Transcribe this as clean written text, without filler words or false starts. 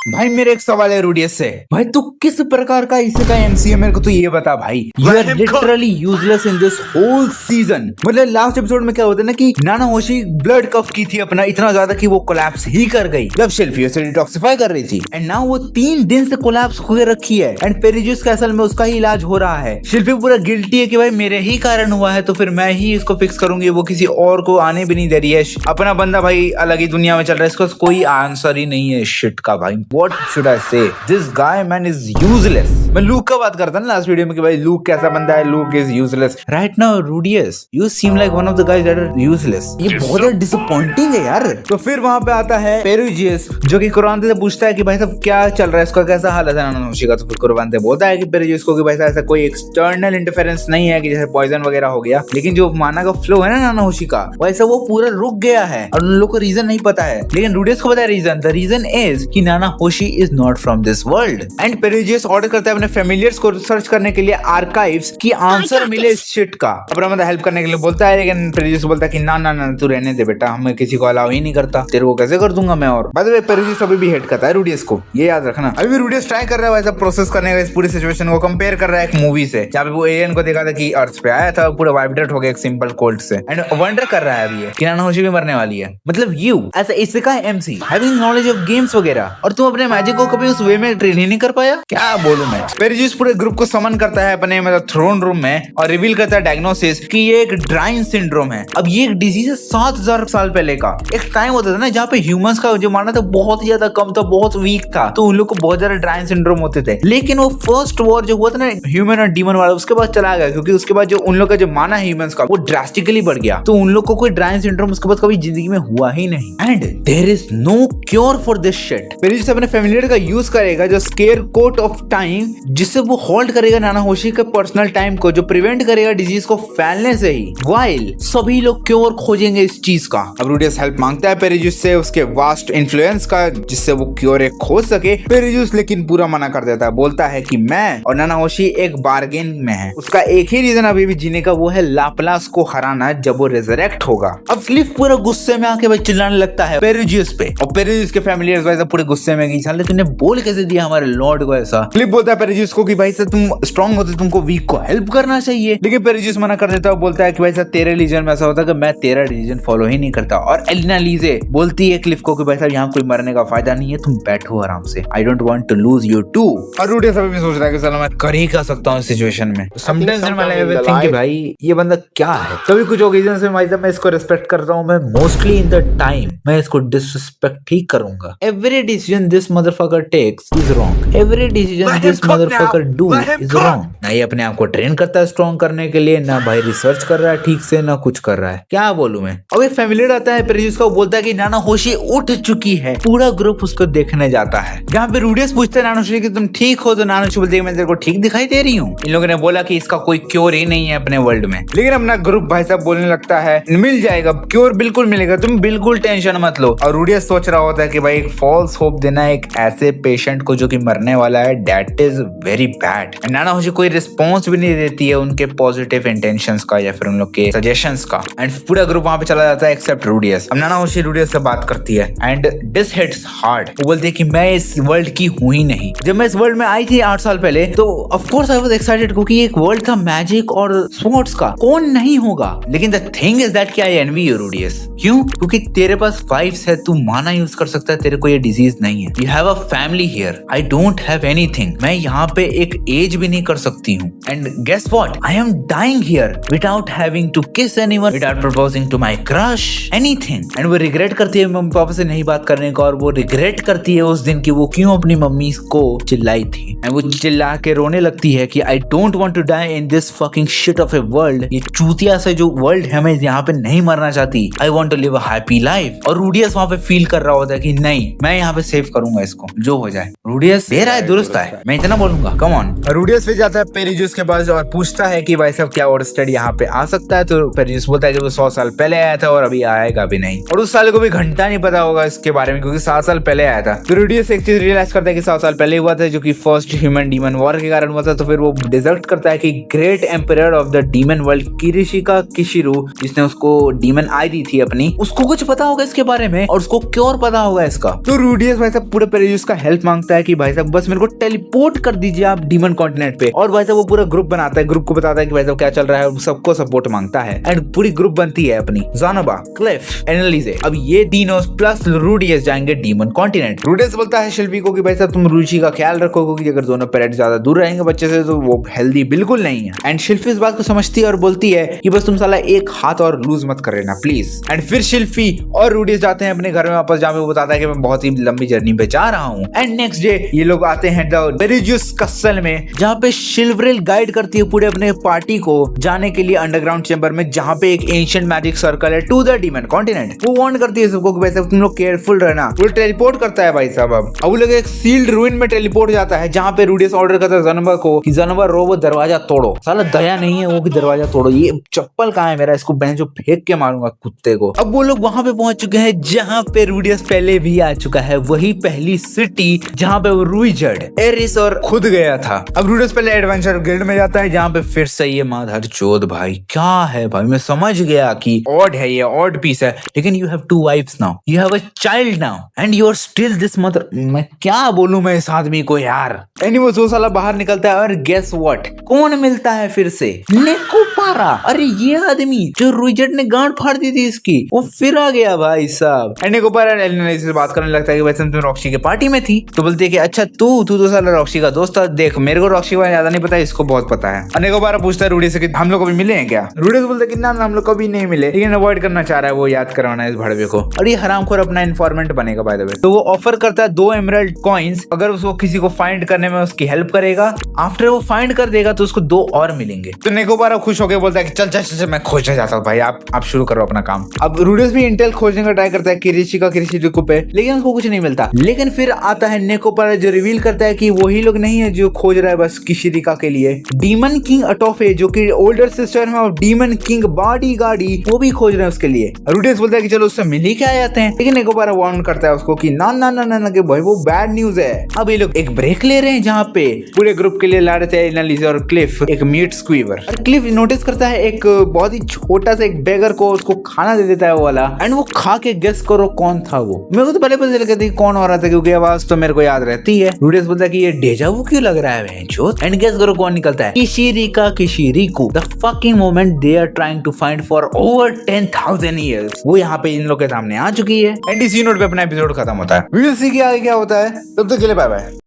भाई मेरे एक सवाल है रूडियस से, भाई तू किस प्रकार का इसका एमसी है मेरे को तो ये बता भाई। You are literally useless in this whole season. मतलब लास्ट एपिसोड में क्या होता है ना कि नाना होशी ब्लड कफ की थी अपना इतना ज्यादा कि वो कोलैप्स ही कर गई जब शिल्पी उसे डिटॉक्सिफाई कर रही थी, एंड नाउ वो 3 दिन से कोलैप्स होकर रखी है, एंड पेरिजियस कैसल में उसका ही इलाज हो रहा है। शिल्पी पूरा गिल्टी है कि भाई मेरे ही कारण हुआ है तो फिर मैं ही इसको फिक्स करूंगी, वो किसी और को आने भी नहीं दे रही है। अपना बंदा भाई अलग ही दुनिया में चल रहा है, इसका कोई आंसर ही नहीं है शिट का। भाई व्हाट शुड आई से, this guy man is useless. मैं लूक का बात करता ना लास्ट वीडियो में कि भाई लूक कैसा बंदा है, Luke is useless. Right now Rudeus you seem like one of the guys that are useless. ये बहुत डिसअपॉइंटिंग है यार। तो फिर वहां पे आता है पेरिजियस जो कि कुरानते से पूछता है कि भाई साहब क्या चल रहा है, इसका कैसा हालत है नाना होशी का। तो फिर कुरानते बोलता है कि पेरिजियस को कि भाई साहब ऐसा कोई एक्सटर्नल इंटरफेरेंस नहीं है कि जैसे पॉइजन वगैरह हो गया, लेकिन जो माना का फ्लो है ना नाना होशी का वैसा वो पूरा रुक गया है और उन लोग को रीजन नहीं पता है, लेकिन रूडियस को पता है रीजन। द रीजन इज कि Nanahoshi is not from this world. And Perugius order करता है अपने फैमिलियर्स को रिसर्च करने के लिए आर्काइव्स की आंसर मिले इस शिट का, अपना मतलब हेल्प करने के लिए बोलता है। लेकिन पेरिजियस बोलता है कि ना ना ना तू रहने दे बेटा, हमें किसी को अलाउ ही नहीं करता, तेरे को कैसे कर दूंगा मैं। और बाय द वे पेरिजियस अभी भी हेट करता है रूडियस को, ये याद रखना। अभी भी रूडियस ट्राई कर रहा है वैसा प्रोसेस करने का इस पूरी सिचुएशन को, कंपेयर कर रहा है एक मूवी से जहाँ पे वो एलियन को देखा था कि अर्थ पे आया था पूरा वाइब्रेट हो गया एक सिंपल कोल्ड से, एंड वंडर कर रहा है अभी ये कि नाना होशी भी मरने वाली है। मतलब यू ऐसा इसका MC having knowledge of games वगैरह और तुम अपने मैजिक को कभी उस वे में ट्रेन ही नहीं कर पाया, क्या बोलूं मैं। पेरिजियस पूरे ग्रुप को समन करता है अपने मतलब थ्रोन रूम में और रिवील करता है डायग्नोसिस कि ये एक ड्राइन सिंड्रोम है। अब ये एक डिजीज है 7000 साल पहले का। एक टाइम होता था ना जहाँ पे ह्यूमंस का जो माना था बहुत ज्यादा कम था, बहुत वीक था, तो उन लोग को बहुत ज्यादा ड्राइन सिंड्रोम होते थे। लेकिन वो फर्स्ट वॉर जो हुआ था ना ह्यूमन और डीमन वाला, उसके बाद चला गया, क्योंकि उसके बाद जो उन लोग का जो माना है ह्यूमंस का वो ड्रास्टिकली बढ़ गया, तो उन लोग को कोई ड्राइन सिंड्रोम उसके बाद कभी जिंदगी में हुआ ही नहीं। And there is no cure for this shit. Perugius अपने फैमिलियर का यूज करेगा जो स्केयर कोट ऑफ टाइम, जिससे वो होल्ड करेगा नाना होशी के पर्सनल टाइम को, जो प्रिवेंट करेगा डिजीज को फैलने से ही, वाइल सभी लोग क्योर खोजेंगे इस चीज का। अब रूडियस हेल्प मांगता है पेरिजियस से उसके वास्ट इन्फ्लुएंस का जिससे वो क्योर एक खोज सके। पेरिजियस लेकिन पूरा मना कर देता है, बोलता है कि मैं और नाना होशी एक बार्गेन में है, उसका एक ही रीजन अभी भी जीने का, वो है लाप्लास को हराना जब वो रिजरेक्ट होगा। अब क्लिफ पूरा गुस्से में आके भाई चिल्लाने लगता है पेरिजियस पे, और पेरिजियस के फैमिलियर्स भाई पूरे गुस्से में गई, साले तूने बोल कैसे दिया हमारे लॉर्ड को ऐसा। क्लिफ बोलता है पेरिजियस को कि भाई साहब तुम स्ट्रांग होते तुमको वीक को हेल्प करना चाहिए, लेकिन पेरिजियस मना कर देता है, बोलता है कि भाई साहब तेरे रिलीजन में ऐसा होता है कि मैं तेरा रिलीजन फॉलो ही नहीं करता। और एलिना लीजे बोलती है क्लिफ को कि भाई साहब यहाँ कोई मरने का फायदा नहीं है, तुम बैठो आराम से, I don't want to lose you too. और रूडियस अभी भी सोच रहा है कि चलो मैं कर ही क्या सकता हूँ इस सिचुएशन में। Sometimes in my life I think कि भाई ये बंदा क्या है। कभी कुछ ओकेजन से भाई साहब मैं इसको रिस्पेक्ट करता हूँ, मैं मोस्टली इन द टाइम मैं इसको डिसरिस्पेक्ट ही करूंगा। Every decision this motherfucker takes is wrong, every decision this motherfucker do is wrong. ना ये अपने आप को ट्रेन करता है स्ट्रॉन्ग करने के लिए, ना भाई रिसर्च कर रहा है ठीक से, ना कुछ कर रहा है, क्या बोलूं मैं। अब एक फैमिलियर आता है पेरिजियस का, बोलता है कि नाना होशी उठ चुकी है, पूरा ग्रुप उसको देखने जाता है। जहाँ पे रूडियस पूछता है नाना होशी कि तुम ठीक हो, तो नाना होशी बोलती है मैं तेरे को ठीक दिखाई दे रही हूँ। इन लोगों ने बोला कि इसका कोई क्योर ही नहीं है अपने वर्ल्ड में, लेकिन अपना ग्रुप भाई साहब बोलने लगता है मिल जाएगा क्योर, बिल्कुल मिलेगा, तुम बिल्कुल टेंशन मत लो। और रूडियस सोच रहा होता है कि भाई एक फॉल्स होप देना एक ऐसे पेशेंट को जो कि मरने वाला है, दैट इज वेरी बैड। नाना होशी कोई रिस्पॉन्स भी नहीं देती है उनके पॉजिटिव इंटेंशंस का या फिर उन लोग के सजेशंस का, एंड पूरा ग्रुप वहां पे चला जाता है एक्सेप्ट रूडियस। अब नाना होशी रूडियस से बात करती है एंड दिस हिट्स हार्ड। वो बोलती है कि मैं इस वर्ल्ड की हूं ही नहीं। जब मैं इस वर्ल्ड में आई थी 8 साल पहले तो of course I was excited, क्योंकि एक वर्ल्ड था मैजिक और स्पोर्ट्स का, कौन नहीं होगा। लेकिन द थिंग इज दैट कि आई एनवी यू रूडियस। क्यों? क्योंकि तेरे पास वाइफ्स है, तू माना यूज कर सकता है, तेरे को ये डिजीज नहीं है। You have a family here, I don't have anything. मैं यहाँ पे एक एज भी नहीं कर सकती हूँ। And guess what, I am dying here without having to kiss anyone, without proposing to my crush, anything. And वो रिग्रेट करती है मम्मी पापा से नहीं बात करने का, और वो रिग्रेट करती है उस दिन की वो क्यों अपनी मम्मी को चिल्लाई थी। एंड वो चिल्ला के रोने लगती है कि I don't want to die in this fucking shit of a world. ये चूतिया से जो वर्ल्ड है मैं यहाँ पे नहीं मरना चाहती, I want to live a happy life. और रूडियस वहाँ पे फील कर रहा होता है कि नहीं, मैं यहाँ पे सेव करूंगा इसको, जो हो जाए। रूडियस दे रहा है दुरुस्त है, मैं इतना बोलूंगा, कम ऑन। रूडियस फिर जाता है पेरिजियस के पास और पूछता है कि भाई साहब क्या ओरस्टेड यहाँ पे आ सकता है। तो पेरिजियस बोलता है कि वो 100 साल पहले आया था और अभी आएगा भी नहीं, और उस साल को भी घंटा नहीं पता होगा इसके बारे में, क्योंकि 7 साल पहले आया था। तो रूडियस एक चीज रियलाइज करता है कि 7 साल पहले हुआ था, जो कि फर्स्ट ह्यूमन डीमन वॉर के कारण हुआ था। तो फिर वो डिसर्ट करता है कि great emperor of the demon world किरिशिका किशिरू, जिसने उसको डीमन आई दी थी अपनी, उसको कुछ पता होगा इसके बारे में और उसको क्योर पता होगा इसका। तो रूडियस भाई साहब पूरे पेरिजियस का हेल्प मांगता है कि भाई साहब बस मेरे को टेलीपोर्ट कर दीजिए आप डीमन कॉन्टिनेंट पे। और भाई साहब वो पूरा ग्रुप बनाता है, ग्रुप को बताता है कि भाई साहब क्या चल रहा है, सबको सपोर्ट मांगता है एंड पूरी ग्रुप बनती है अपनी। ज़ानोबा, क्लिफ, एनालिसे, अब ये तीनों प्लस रूडियस जाएंगे डीमन कॉन्टिनेंट। रूडियस बोलता है शिल्पी को कि भाई साहब तुम रुचि का ख्याल रखो, क्योंकि अगर दोनों पेरेंट्स ज्यादा दूर रहेंगे बच्चे से तो वो हेल्दी बिल्कुल नहीं है। एंड शिल्पी इस बात को समझती है और बोलती है कि बस तुम साला एक हाथ और लूज मत कर लेना प्लीज। एंड फिर शिल्पी और रूडियस जाते हैं अपने घर में वापस, जहाँ पे वो बताता है कि मैं बहुत ही लंबी जर्नी पे जा रहा हूँ। एंड नेक्स्ट डे ये लोग आते हैं द पेरिजियस कैसल में, जहाँ पे शिल्वरेल गाइड करती है पूरे अपने पार्टी को जाने के लिए अंडरग्राउंड चैम्बर में, जहाँ पे एक एंशिएंट मैजिक सर्कल है टू द डीमन कॉन्टिनेंट। वो वार्न करती है सबको कि भाई साहब तुम लोग केयरफुल रहना। वो टेलीपोर्ट करता है भाई साहब। अब वो लोग एक सील्ड रूइन में टेलीपोर्ट जाता है, जहाँ पे रूडियस ऑर्डर करता है ज़ानोबा को कि ज़ानोबा रो वो दरवाजा तोड़ो। साला दया नहीं है वो कि दरवाजा तोड़ो, ये चप्पल कहाँ है मेरा, इसको बहन जो फेंक के मारूंगा कुत्ते को। अब वो लोग वहां पे पहुंच चुके हैं जहाँ पे रूडियस पहले भी आ चुका है, वही पहली सिटी जहाँ पे वो रूइजर्ड, एरिस और खुद गया था। अब रूडियस पहले एडवेंचर गिल्ड में जाता है, जहाँ पे फिर से ये माधर चोद भाई क्या है भाई, मैं समझ गया कि ऑड है, ये ऑड पीस है, लेकिन you have 2 wifes now, you have a child now and you are still this mother. मैं क्या बोलूं मैं इस आदमी को यार। एनीवेज वो साला बाहर निकलता है और गेस व्हाट, कौन मिलता है फिर से, नेकोपारा। अरे ये आदमी जो रूइजर्ड ने गांड फाड़ दी थी इसकी, वो फिर आ गया भाई साहब। एंड नेकोपारा एलिना से बात करने लगता है कि वैसे तुम रॉक्सी की पार्टी में थी, तो बोलती है कि अच्छा तू तो साला रॉक्सी का दोस्त था, देख मेरे को रॉक्सी का ज्यादा नहीं पता, इसको बहुत पता है। नेकोपारा पूछता है रूडी से कि हम लोग कभी मिले हैं क्या। रूडी बोलते हैं कि ना हम लोग कभी नहीं मिले, लेकिन अवॉइड करना चाह रहा है वो याद करवाना इस भड़वे को, और ये हरामखोर अपना इन्फॉर्मेंट बनेगा बाय द वे। तो वो ऑफर करता है 2 एमराल्ड कॉइंस अगर उसको किसी को फाइंड करने में उसकी हेल्प करेगा। आफ्टर वो फाइंड कर देगा तो उसको 2 और मिलेंगे। तो नेकोपारा खुश होकर बोलता है कि चल चल चल मैं खोजने जाता हूँ भाई, आप शुरू करो अपना काम। अब रूडियस भी इंटेल खोजने का ट्राई करता है किरीशिका पे, लेकिन उसको कुछ नहीं मिलता। लेकिन फिर आता है नेकोपारा जो रिवील करता है कि वही लोग नहीं है जो खोज रहा है बस किशिरिका के लिए, डीमन किंग अटोफे जो कि ओल्डर सिस्टर है और डीमन किंग बाडी गाड़ी, वो भी खोज रहे हैं उसके लिए। रूडियस बोलता है कि चलो उससे मिल ही के आ जाते हैं, लेकिन नेकोपारा वार्न करता है उसको कि ना ना ना ना ना कि भाई वो बैड न्यूज है। अब ये लोग एक ब्रेक ले रहे हैं जहाँ पे पूरे ग्रुप के लिए ला रहे थे एनालिसे और क्लिफ एक मीट स्क्वीवर। और क्लिफ नोटिस करता है एक बहुत ही छोटा सा एक बेगर को, उसको खाना दे देता है वो वाला, एंड वो खा के गेस करो कौन था वो। मेरे को तो पहले पता चल गया कौन हो रहा था, क्योंकि आवाज तो मेरे को याद रहती है। रूडियस बोलता है कि ये डेजा वू क्यों लग रहा है बहनचोद, एंड गेस करो कौन निकलता है, किशिरिकू, the fucking moment they are trying to find for over 10,000 years. वो यहाँ पे इन लोग के सामने आ चुकी है। एंड इसी नोट पे अपना एपिसोड खत्म होता है। वीडियो सी के आगे क्या होता है, तब तक के लिए बाय बाय।